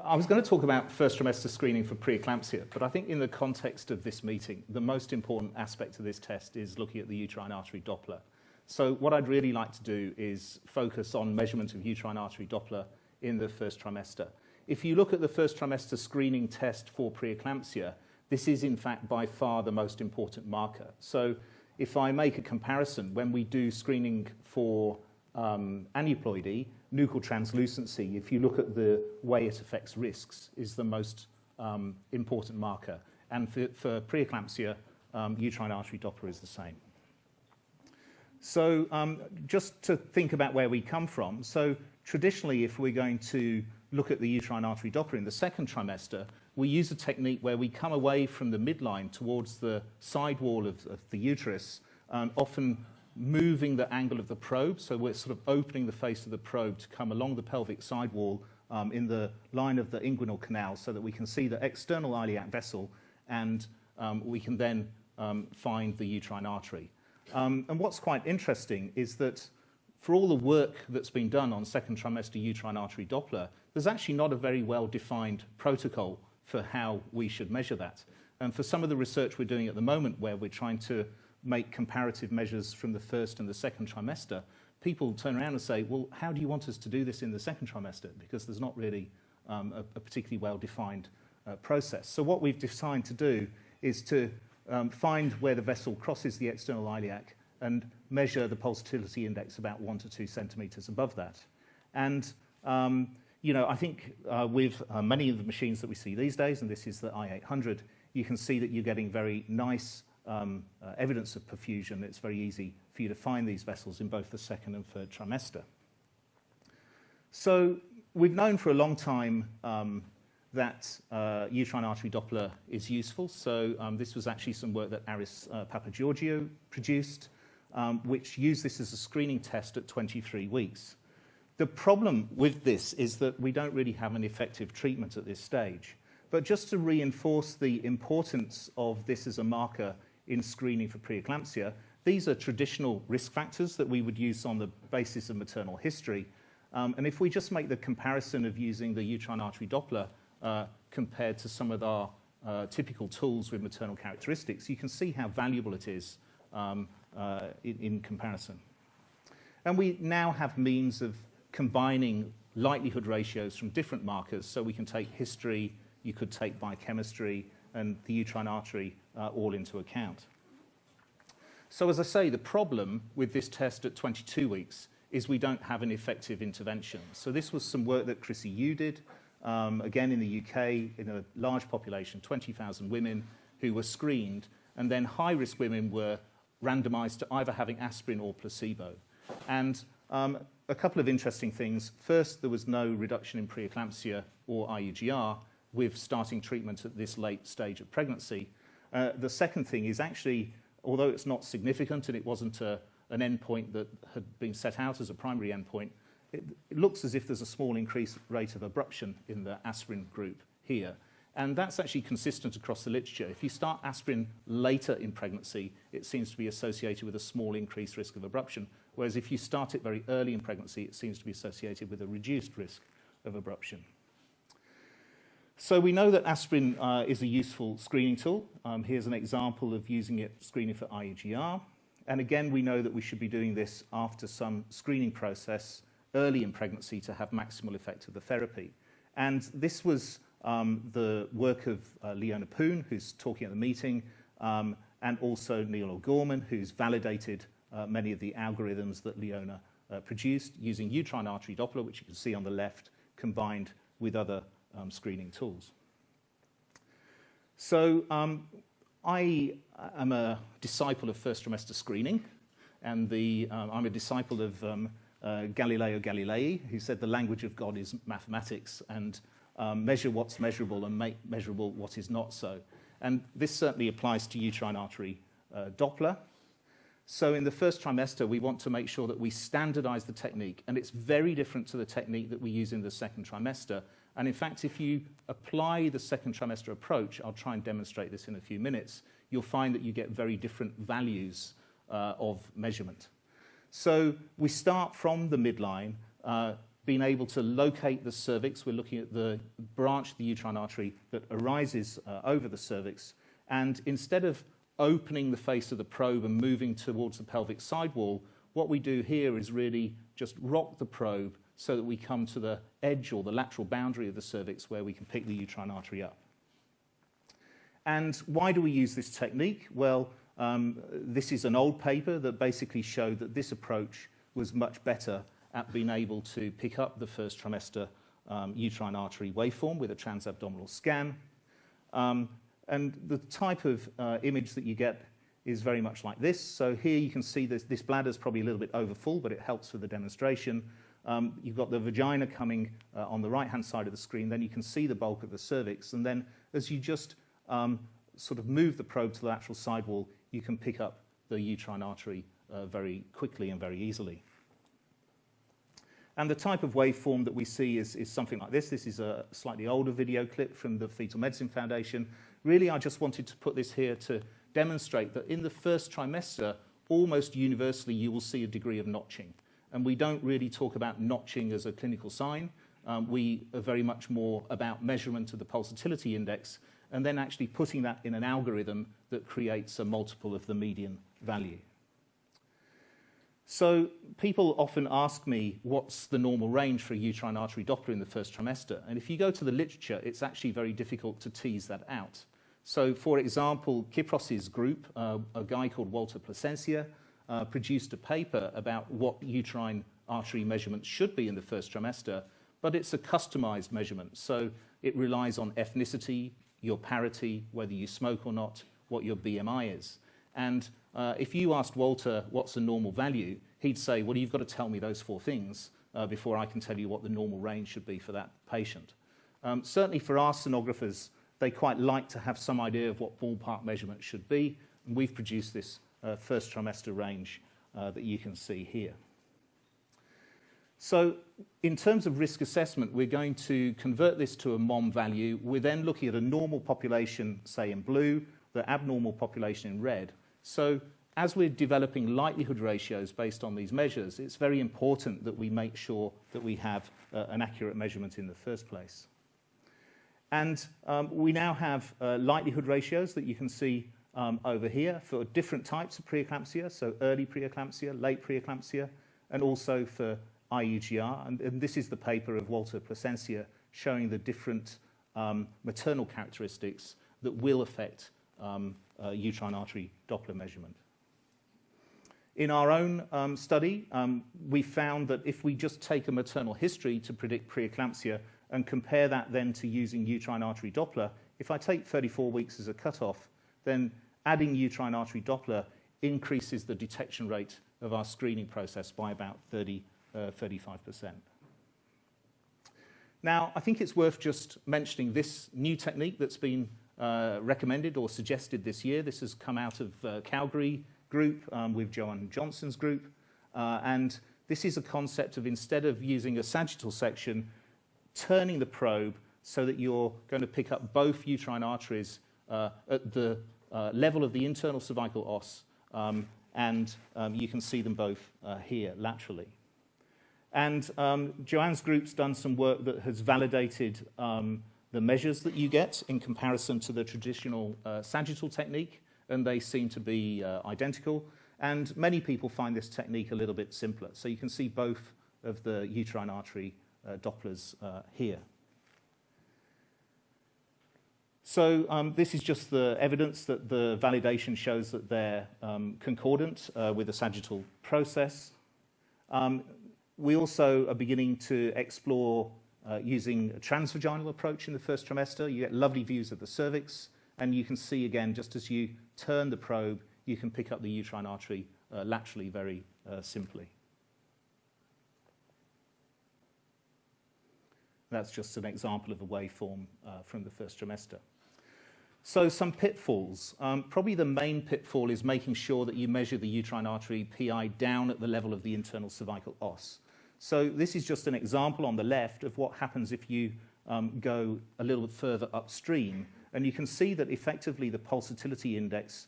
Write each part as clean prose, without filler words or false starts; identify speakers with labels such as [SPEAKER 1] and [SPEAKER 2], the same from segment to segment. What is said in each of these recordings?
[SPEAKER 1] I was going to talk about first trimester screening for preeclampsia, but I think in the context of this meeting, the most important aspect of this test is looking at the uterine artery Doppler. So what I'd really like to do is focus on measurement of uterine artery Doppler in the first trimester. If you look at the first trimester screening test for preeclampsia, this is in fact by far the most important marker. So if I make a comparison, when we do screening for aneuploidy, Nuchal translucency, if you look at the way it affects risks, is the most important marker. And for preeclampsia, uterine artery Doppler is the same. So just to think about where we come from, so traditionally if we're going to look at the uterine artery Doppler in the second trimester, we use a technique where we come away from the midline towards the side wall of the uterus, often moving the angle of the probe, so we're sort of opening the face of the probe to come along the pelvic sidewall in the line of the inguinal canal so that we can see the external iliac vessel and we can then find the uterine artery. And what's quite interesting is that for all the work that's been done on second trimester uterine artery Doppler, there's actually not a very well-defined protocol for how we should measure that. And for some of the research we're doing at the moment where we're trying to make comparative measures from the first and the second trimester, people turn around and say, well, how do you want us to do this in the second trimester? Because there's not really a particularly well-defined process. So what we've decided to do is to find where the vessel crosses the external iliac and measure the pulsatility index about 1 to 2 centimeters above that. And you know, I think with many of the machines that we see these days, and this is the i800, you can see that you're getting very nice evidence of perfusion. It's very easy for you to find these vessels in both the second and third trimester. So we've known for a long time that uterine artery Doppler is useful. So this was actually some work that Aris Papageorgiou produced, which used this as a screening test at 23 weeks. The problem with this is that we don't really have an effective treatment at this stage. But just to reinforce the importance of this as a marker in screening for preeclampsia, these are traditional risk factors that we would use on the basis of maternal history. And if we just make the comparison of using the uterine artery Doppler compared to some of our typical tools with maternal characteristics, you can see how valuable it is in comparison. And we now have means of combining likelihood ratios from different markers, so we can take history, you could take biochemistry, and the uterine artery all into account. So as I say, the problem with this test at 22 weeks is we don't have an effective intervention. So this was some work that Chrissy Yu did, again in the UK, in a large population, 20,000 women who were screened, and then high-risk women were randomized to either having aspirin or placebo. And a couple of interesting things. First, there was no reduction in preeclampsia or Iugr with starting treatment at this late stage of pregnancy. The second thing is actually, although it's not significant and it wasn't an endpoint that had been set out as a primary endpoint, it looks as if there's a small increased rate of abruption in the aspirin group here. And that's actually consistent across the literature. If you start aspirin later in pregnancy, it seems to be associated with a small increased risk of abruption, whereas if you start it very early in pregnancy, it seems to be associated with a reduced risk of abruption. So we know that aspirin is a useful screening tool. Here's an example of using it screening for Iugr. And again, we know that we should be doing this after some screening process early in pregnancy to have maximal effect of the therapy. And this was the work of Leona Poon, who's talking at the meeting, and also Neil O'Gorman, who's validated many of the algorithms that Leona produced using uterine artery Doppler, which you can see on the left, combined with other screening tools. So I am a disciple of first trimester screening, and I'm a disciple of Galileo Galilei, who said the language of God is mathematics, and measure what's measurable and make measurable what is not so. And this certainly applies to uterine artery Doppler. So in the first trimester, we want to make sure that we standardize the technique, and it's very different to the technique that we use in the second trimester. And in fact, if you apply the second trimester approach, I'll try and demonstrate this in a few minutes, you'll find that you get very different values of measurement. So we start from the midline, been able to locate the cervix. We're looking at the branch of the uterine artery that arises over the cervix. And instead of opening the face of the probe and moving towards the pelvic sidewall, what we do here is really just rock the probe so that we come to the edge or the lateral boundary of the cervix where we can pick the uterine artery up. And why do we use this technique? Well, this is an old paper that basically showed that this approach was much better at being able to pick up the first trimester uterine artery waveform with a transabdominal scan. And the type of image that you get is very much like this. So here you can see this bladder is probably a little bit overfull, but it helps with the demonstration. You've got the vagina coming on the right-hand side of the screen. Then you can see the bulk of the cervix. And then as you just sort of move the probe to the lateral sidewall, you can pick up the uterine artery very quickly and very easily. And the type of waveform that we see is something like this. This is a slightly older video clip from the Fetal Medicine Foundation. Really, I just wanted to put this here to demonstrate that in the first trimester, almost universally, you will see a degree of notching. And we don't really talk about notching as a clinical sign. We are very much more about measurement of the pulsatility index and then actually putting that in an algorithm that creates a multiple of the median value. So people often ask me, what's the normal range for a uterine artery Doppler in the first trimester? And if you go to the literature, it's actually very difficult to tease that out. So, for example, Kipros's group, a guy called Walter Placencia, produced a paper about what uterine artery measurements should be in the first trimester, but it's a customized measurement. So it relies on ethnicity, your parity, whether you smoke or not, what your BMI is. And if you asked Walter what's a normal value, he'd say, well, you've got to tell me those 4 things before I can tell you what the normal range should be for that patient. Certainly for our sonographers, they quite like to have some idea of what ballpark measurement should be, and we've produced this first trimester range that you can see here. So in terms of risk assessment, we're going to convert this to a MOM value. We're then looking at a normal population, say in blue, the abnormal population in red. So as we're developing likelihood ratios based on these measures, it's very important that we make sure that we have an accurate measurement in the first place. And we now have likelihood ratios that you can see over here for different types of preeclampsia, so early preeclampsia, late preeclampsia, and also for Iugr. And this is the paper of Walter Placencia showing the different maternal characteristics that will affect uterine artery Doppler measurement. In our own study, we found that if we just take a maternal history to predict preeclampsia and compare that then to using uterine artery Doppler, if I take 34 weeks as a cutoff, then adding uterine artery Doppler increases the detection rate of our screening process by about 35%. Now, I think it's worth just mentioning this new technique that's been recommended or suggested this year. This has come out of Calgary group with Joanne Johnson's group. And this is a concept of, instead of using a sagittal section, turning the probe so that you're going to pick up both uterine arteries at the level of the internal cervical os, and you can see them both here laterally. And Joanne's group's done some work that has validated the measures that you get in comparison to the traditional sagittal technique, and they seem to be identical. And many people find this technique a little bit simpler. So you can see both of the uterine artery Dopplers here. So this is just the evidence that the validation shows that they're concordant with the sagittal process. We also are beginning to explore using a transvaginal approach in the first trimester. You get lovely views of the cervix, and you can see again, just as you turn the probe, you can pick up the uterine artery laterally very simply. That's just an example of a waveform from the first trimester. So some pitfalls. Probably the main pitfall is making sure that you measure the uterine artery PI down at the level of the internal cervical os. So this is just an example on the left of what happens if you go a little bit further upstream. And you can see that effectively the pulsatility index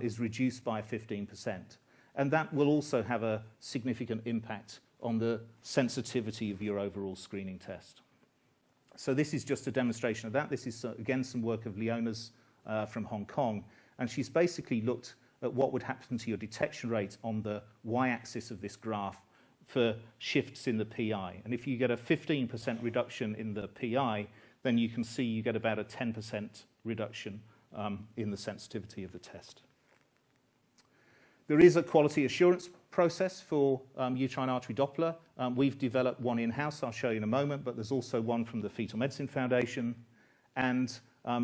[SPEAKER 1] is reduced by 15%. And that will also have a significant impact on the sensitivity of your overall screening test. So this is just a demonstration of that. This is, again, some work of Leona's from Hong Kong, and she's basically looked at what would happen to your detection rate on the y-axis of this graph for shifts in the PI. And if you get a 15% reduction in the PI, then you can see you get about a 10% reduction in the sensitivity of the test. There is a quality assurance process for uterine artery Doppler. We've developed one in-house, I'll show you in a moment, but there's also one from the Fetal Medicine Foundation. And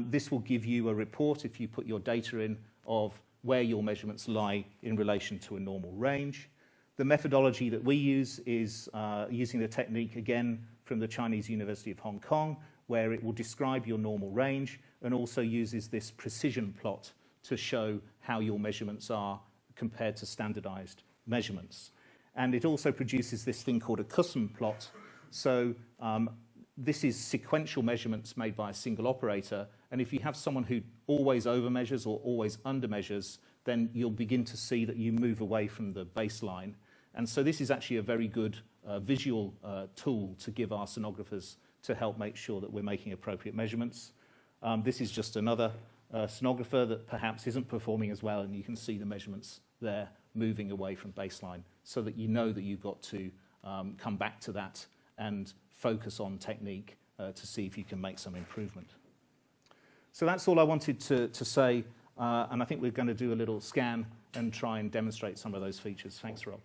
[SPEAKER 1] this will give you a report, if you put your data in, of where your measurements lie in relation to a normal range. The methodology that we use is using the technique, again, from the Chinese University of Hong Kong, where it will describe your normal range and also uses this precision plot to show how your measurements are compared to standardized measurements. And it also produces this thing called a custom plot. So this is sequential measurements made by a single operator. And if you have someone who always overmeasures or always undermeasures, then you'll begin to see that you move away from the baseline. And so this is actually a very good visual tool to give our sonographers to help make sure that we're making appropriate measurements. This is just another sonographer that perhaps isn't performing as well, and you can see the measurements there moving away from baseline, so that you know that you've got to come back to that and focus on technique to see if you can make some improvement. So that's all I wanted to say, and I think we're going to do a little scan and try and demonstrate some of those features. Thanks, Rob.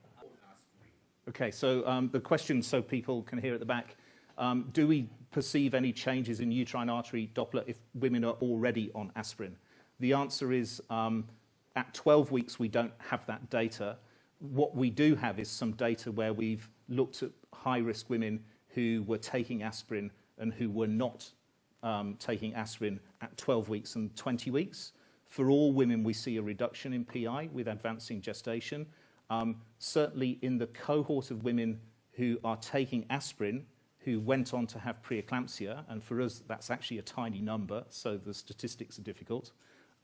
[SPEAKER 1] Okay, so the question, so people can hear at the back, do we perceive any changes in uterine artery Doppler if women are already on aspirin? The answer is at 12 weeks we don't have that data. What we do have is some data where we've looked at high-risk women who were taking aspirin and who were not taking aspirin at 12 weeks and 20 weeks. For all women, we see a reduction in PI with advancing gestation. Certainly in the cohort of women who are taking aspirin, who went on to have preeclampsia, and for us that's actually a tiny number, so the statistics are difficult,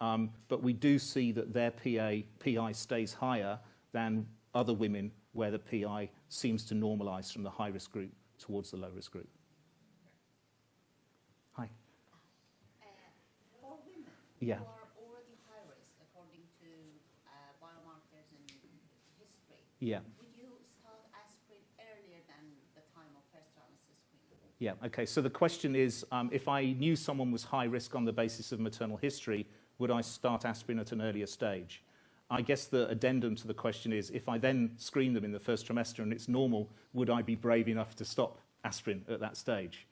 [SPEAKER 1] but we do see that their PI stays higher than other women where the PI seems to normalize from the high-risk group towards the low-risk group. Hi.
[SPEAKER 2] For women
[SPEAKER 1] Yeah.
[SPEAKER 2] who are already high risk according to biomarkers and history,
[SPEAKER 1] Yeah.
[SPEAKER 2] would you start aspirin earlier than the time of first trimester screening?
[SPEAKER 1] Yeah, okay, so the question is, if I knew someone was high risk on the basis of maternal history, would I start aspirin at an earlier stage? I guess the addendum to the question is, if I then screen them in the first trimester and it's normal, would I be brave enough to stop aspirin at that stage?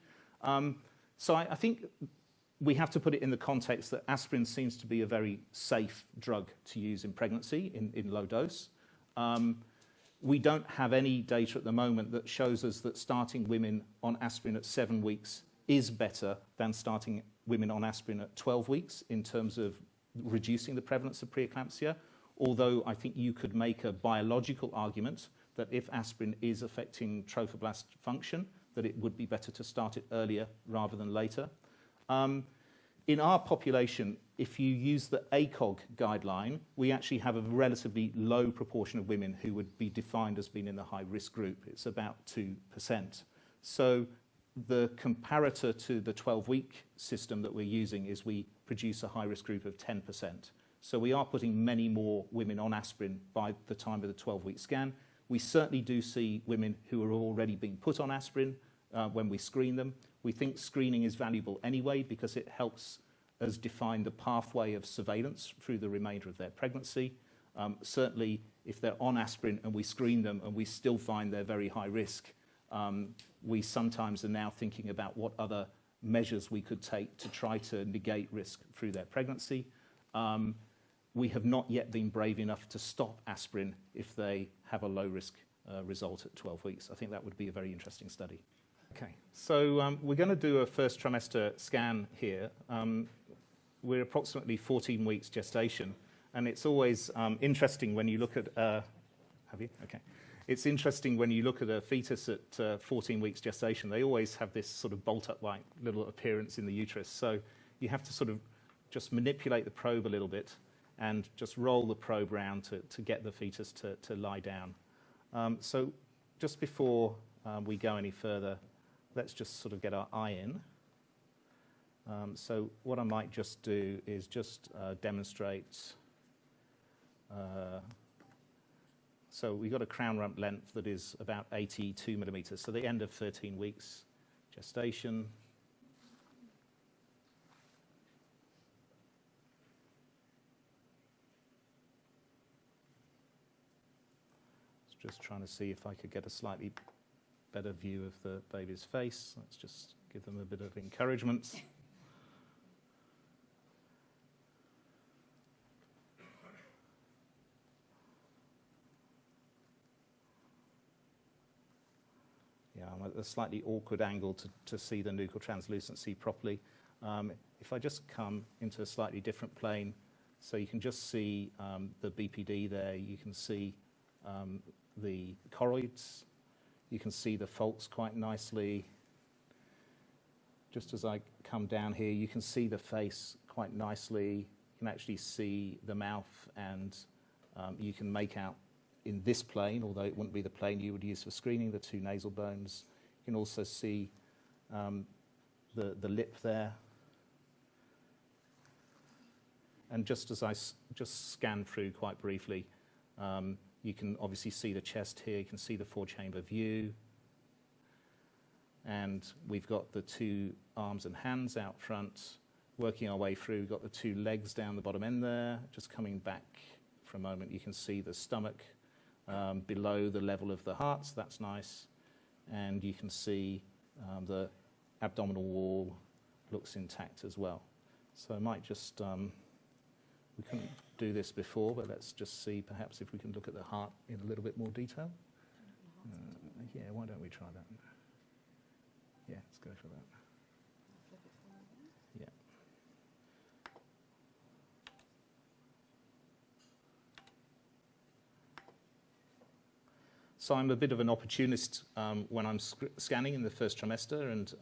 [SPEAKER 1] So I think we have to put it in the context that aspirin seems to be a very safe drug to use in pregnancy in low dose. We don't have any data at the moment that shows us that starting women on aspirin at 7 weeks is better than starting women on aspirin at 12 weeks in terms of reducing the prevalence of preeclampsia, although I think you could make a biological argument that if aspirin is affecting trophoblast function, that it would be better to start it earlier rather than later. In our population, if you use the ACOG guideline, we actually have a relatively low proportion of women who would be defined as being in the high-risk group. It's about 2%. So the comparator to the 12-week system that we're using is we produce a high-risk group of 10%. So we are putting many more women on aspirin by the time of the 12-week scan. We certainly do see women who are already being put on aspirin when we screen them. We think screening is valuable anyway because it helps us define the pathway of surveillance through the remainder of their pregnancy. Certainly, if they're on aspirin and we screen them and we still find they're very high risk, we sometimes are now thinking about what other measures we could take to try to negate risk through their pregnancy. We have not yet been brave enough to stop aspirin if they have a low-risk result at 12 weeks. I think that would be a very interesting study. Okay, so we're going to do a first trimester scan here. We're approximately 14 weeks gestation, and it's always interesting when you look at... have you? Okay. It's interesting when you look at a fetus at 14 weeks gestation, they always have this sort of bolt-up-like little appearance in the uterus. So you have to sort of just manipulate the probe a little bit and just roll the probe round to get the fetus to lie down. So just before we go any further, let's just sort of get our eye in. So what I might just do is just demonstrate. So we've got a crown rump length that is about 82 millimeters, so the end of 13 weeks gestation. Just trying to see if I could get a slightly better view of the baby's face. Let's just give them a bit of encouragement. Yeah, I'm at a slightly awkward angle to see the nuchal translucency properly. If I just come into a slightly different plane, so you can just see the BPD there, you can see the choroids, you can see the folks quite nicely. Just as I come down here, you can see the face quite nicely. You can actually see the mouth, and you can make out in this plane, although it wouldn't be the plane you would use for screening, the two nasal bones. You can also see the lip there. And just as I just scan through quite briefly, you can obviously see the chest here. You can see the four-chamber view. And we've got the two arms and hands out front. Working our way through, we've got the two legs down the bottom end there. Just coming back for a moment, you can see the stomach below the level of the heart, so that's nice. And you can see the abdominal wall looks intact as well. So I might just, we couldn't do this before, but let's just see perhaps if we can look at the heart in a little bit more detail. Yeah, why don't we try that? Yeah, let's go for that. Yeah. So I'm a bit of an opportunist when I'm scanning in the first trimester, and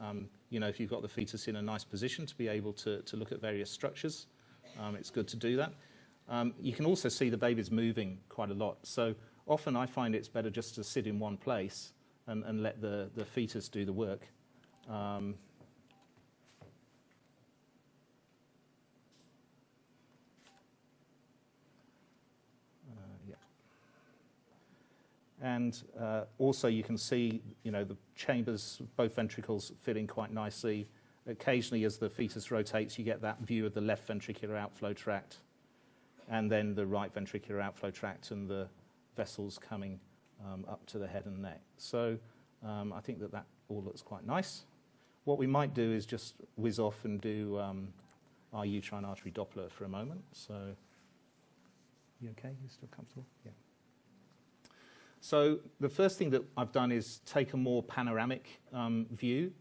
[SPEAKER 1] you know, if you've got the fetus in a nice position to be able to look at various structures, it's good to do that. You can also see the baby's moving quite a lot. So often I find it's better just to sit in one place and let the fetus do the work. Yeah. And also you can see, you know, the chambers, both ventricles filling quite nicely. Occasionally as the fetus rotates, you get that view of the left ventricular outflow tract, and then the right ventricular outflow tract and the vessels coming up to the head and neck. So I think that all looks quite nice. What we might do is just whiz off and do our uterine artery Doppler for a moment. So, you okay? You still comfortable? Yeah. So the first thing that I've done is take a more panoramic view,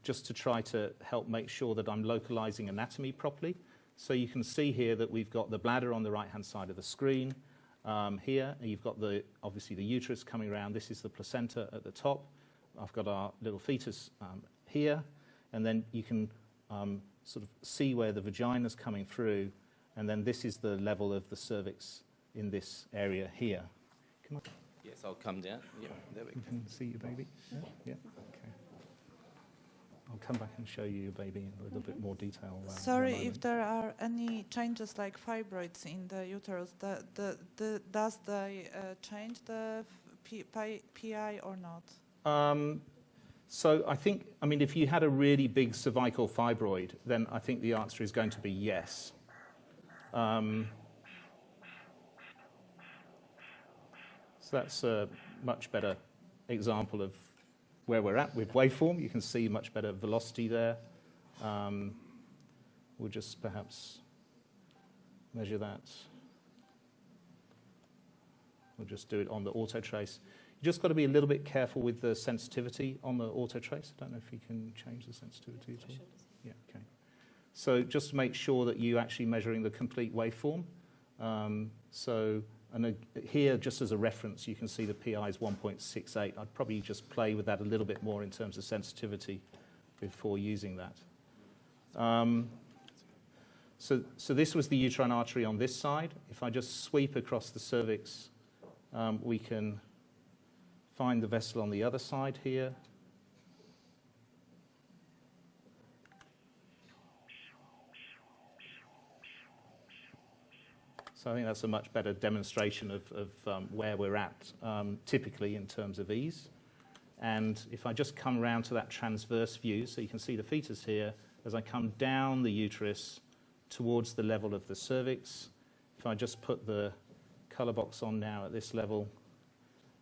[SPEAKER 1] just to try to help make sure that I'm localizing anatomy properly. So you can see here that we've got the bladder on the right-hand side of the screen. Here, and you've got obviously the uterus coming around. This is the placenta at the top. I've got our little fetus here, and then you can sort of see where the vagina's coming through, and then this is the level of the cervix in this area here. Come on.
[SPEAKER 3] Yes, I'll come down. Yeah, there we go.
[SPEAKER 1] You can see your baby? Yeah. Okay. I'll come back and show you your baby in a little bit more detail.
[SPEAKER 4] Sorry, if there are any changes like fibroids in the uterus, does they change the PI or not?
[SPEAKER 1] So I think, I mean, if you had a really big cervical fibroid, then I think the answer is going to be yes. So that's a much better example of where we're at with waveform. You can see much better velocity there. We'll just perhaps measure that. We'll just do it on the auto trace. You just got to be a little bit careful with the sensitivity on the auto trace. I don't know if you can change the sensitivity at all. Yeah, okay. So just make sure that you're actually measuring the complete waveform. And here, just as a reference, you can see the PI is 1.68. I'd probably just play with that a little bit more in terms of sensitivity before using that. So this was the uterine artery on this side. If I just sweep across the cervix, we can find the vessel on the other side here. So I think that's a much better demonstration of where we're at typically in terms of ease. And if I just come around to that transverse view, so you can see the fetus here, as I come down the uterus towards the level of the cervix, if I just put the colour box on now at this level,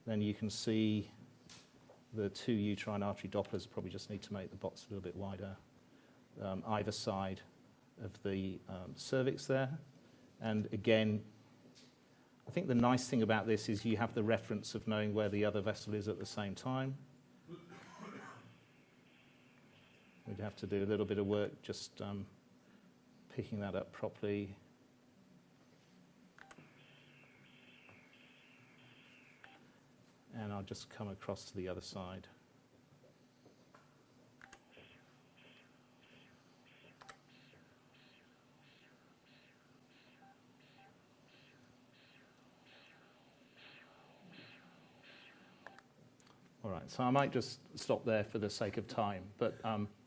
[SPEAKER 1] then you can see the two uterine artery Dopplers. Probably just need to make the box a little bit wider, either side of the cervix there. And again, I think the nice thing about this is you have the reference of knowing where the other vessel is at the same time. We'd have to do a little bit of work just picking that up properly. And I'll just come across to the other side. All right, so I might just stop there for the sake of time, but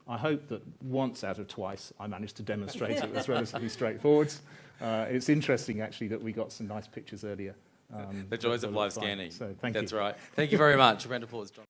[SPEAKER 1] I hope that once out of twice I managed to demonstrate it was relatively straightforward. It's interesting, actually, that we got some nice pictures earlier.
[SPEAKER 3] The joys of live scanning.
[SPEAKER 1] So thank you.
[SPEAKER 3] That's right. Thank you very much. A round of applause, Jon.